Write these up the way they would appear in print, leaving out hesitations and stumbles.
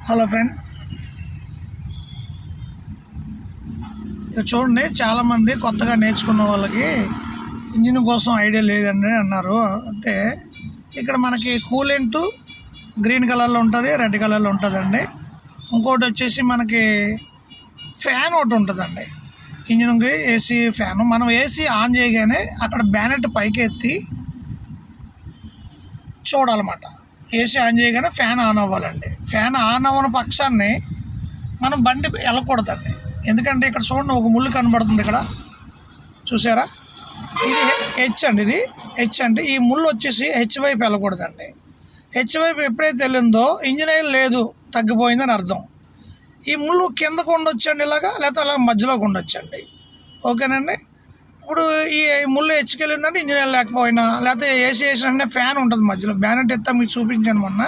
Hello friend, చూడండి, చాలామంది కొత్తగా నేర్చుకున్న వాళ్ళకి ఇంజిన్ కోసం ఐడియా లేదండి అన్నారు. అంటే ఇక్కడ మనకి కూలెంట్ గ్రీన్ కలర్లో ఉంటుంది, రెడ్ కలర్లో ఉంటుందండి. ఇంకోటి వచ్చేసి మనకి ఫ్యాన్ ఒకటి ఉంటుందండి ఇంజిన్కి, ఏసీ ఫ్యాను. మనం ఏసీ ఆన్ చేయగానే అక్కడ బ్యానెట్ పైకి ఎత్తి చూడాలన్నమాట. ఏసీ ఆన్ చేయగానే ఫ్యాన్ ఆన్ అవ్వాలండి. ఫ్యాన్ ఆన్ అవ్వని పక్షాన్ని మనం బండి వెళ్ళకూడదండి. ఎందుకంటే ఇక్కడ చూడండి, ఒక ముళ్ళు కనబడుతుంది ఇక్కడ, చూసారా? ఇది హెచ్ అండి, ఇది హెచ్ అంటే ఈ ముళ్ళు వచ్చేసి హెచ్ వైపు వెళ్ళకూడదండి. హెచ్ వైపు ఎప్పుడైతే వెళ్ళిందో ఇంజిన్ ఆయిల్ లేదు, తగ్గిపోయిందని అర్థం. ఈ ముళ్ళు కిందకు ఉండొచ్చండి, ఇలాగా, లేకపోతే అలా మధ్యలోకి ఉండొచ్చండి. ఓకేనండి. ఇప్పుడు ఈ ముళ్ళు హెచ్చుకెళ్ళిందంటే ఇంజిన్ ఆయిల్ లేకపోయినా, లేకపోతే ఏసీ వేసినట్టే ఫ్యాన్ ఉంటుంది మధ్యలో, బ్యానెట్ ఎత్తా మీకు చూపించాను మొన్న.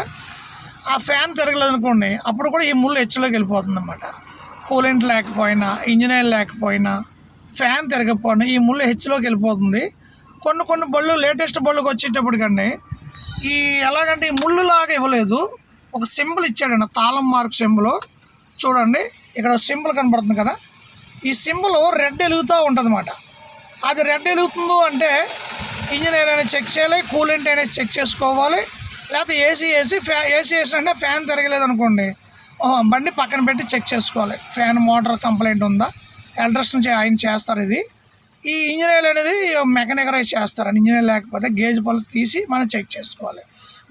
ఆ ఫ్యాన్ తిరగలేదు అనుకోండి, అప్పుడు కూడా ఈ ముళ్ళు హెచ్లోకి వెళ్ళిపోతుంది అన్నమాట. కూలెంట్ లేకపోయినా, ఇంజిన్ ఆయిల్ లేకపోయినా, ఫ్యాన్ తిరగకపోయినా ఈ ముళ్ళు హెచ్లోకి వెళ్ళిపోతుంది. కొన్ని బళ్ళు, లేటెస్ట్ బళ్ళుకి వచ్చేటప్పటికండి ఈ ఎలాగంటే ఈ ముళ్ళులాగా ఇవ్వలేదు, ఒక సింబల్ ఇచ్చాడండి, తాళం మార్క్ సింబల్. చూడండి, ఇక్కడ సింబల్ కనబడుతుంది కదా, ఈ సింబల్ రెడ్ వెలుగుతూ ఉంటుంది అన్నమాట. అది రెడ్ వెలుగుతుందో అంటే ఇంజిన్ ఆయిల్ అనేది చెక్ చేయాలి, కూలెంట్ అనేది చెక్ చేసుకోవాలి, లేకపోతే ఏసీ వేసినట్టే ఫ్యాన్ తిరగలేదు అనుకోండి, బండి పక్కన పెట్టి చెక్ చేసుకోవాలి. ఫ్యాన్ మోటార్ కంప్లైంట్ ఉందా, ఎలక్ట్రిషియన్ ఆయన చేస్తారు. ఇది ఈ ఇంజిన్ ఆయిల్ అనేది మెకానికరైజ్ చేస్తారండి. ఇంజిన్ ఆయిల్ లేకపోతే గేజ్ పళ్ళు తీసి మనం చెక్ చేసుకోవాలి.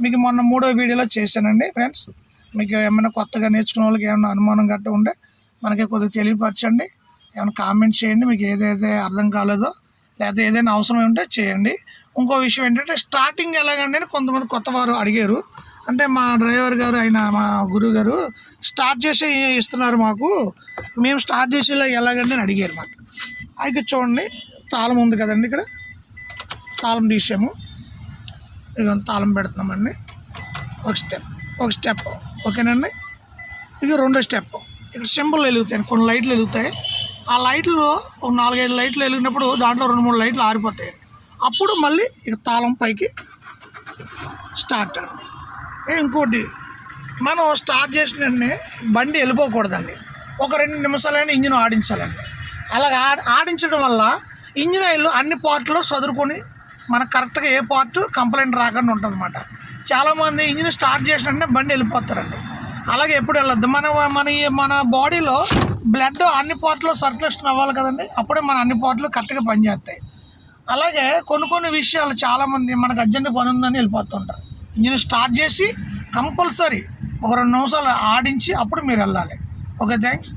మీకు మొన్న 3వ వీడియోలో చేశానండి ఫ్రెండ్స్. మీకు ఏమైనా కొత్తగా నేర్చుకునే వాళ్ళకి ఏమైనా అనుమానం గట్ట ఉంటే మనకి కొద్దిగా తెలియపరచండి, ఏమైనా కామెంట్ చేయండి. మీకు ఏదైతే అర్థం కాలేదో లేకపోతే ఏదైనా అవసరం ఉంటే చేయండి. ఇంకో విషయం ఏంటంటే స్టార్టింగ్ ఎలాగండి అని కొంతమంది కొత్త వారు అడిగారు. అంటే మా డ్రైవర్ గారు, మా గురువు గారు స్టార్ట్ చేసి ఇస్తున్నారు మాకు, మేము స్టార్ట్ చేసేలా ఎలాగండి అని అడిగారు మాట. అయితే చూడండి, తాళం ఉంది కదండి, ఇక్కడ తాళం తీసాము, ఇక తాళం పెడుతున్నామండి. ఒక స్టెప్ ఓకేనండి. ఇది 2వ స్టెప్. ఇక్కడ సింబల్ వెలుగుతాయి, కొన్ని లైట్లు వెలుగుతాయి. ఆ లైట్లు ఒక 4-5 లైట్లు వెలిగినప్పుడు దాంట్లో 2-3 లైట్లు ఆరిపోతాయి. అప్పుడు మళ్ళీ ఇక తాళం పైకి స్టార్ట్ అండి. ఇంకోటి, మనం స్టార్ట్ చేసిన వెంటనే బండి వెళ్ళిపోకూడదండి. ఒక 2 నిమిషాలైనా ఇంజిన్ ఆడించాలండి. అలాగ ఆడించడం వల్ల ఇంజిన్ ఆయిల్ అన్ని పార్ట్లో చదువుకొని మనకు కరెక్ట్గా ఏ పార్ట్ కంప్లైంట్ రాకుండా ఉంటుంది అన్నమాట. చాలామంది ఇంజిన్ స్టార్ట్ చేసిన వెంటనే బండి వెళ్ళిపోతారండి. అలాగే ఎప్పుడు వెళ్ళొద్దు. మన బాడీలో బ్లడ్ అన్ని పార్ట్లో సర్క్యులేషన్ అవ్వాలి కదండి, అప్పుడే మన అన్ని పార్ట్లు కరెక్ట్గా పనిచేస్తాయి. అలాగే కొన్ని విషయాలు చాలామంది మనకు అర్జెంట్ పని ఉందని వెళ్ళిపోతుంటారు. ఇంజిన్ స్టార్ట్ చేసి కంపల్సరీ ఒక 2 నిమిషాలు ఆడించి అప్పుడు మీరు వెళ్ళాలి. Okay, thanks.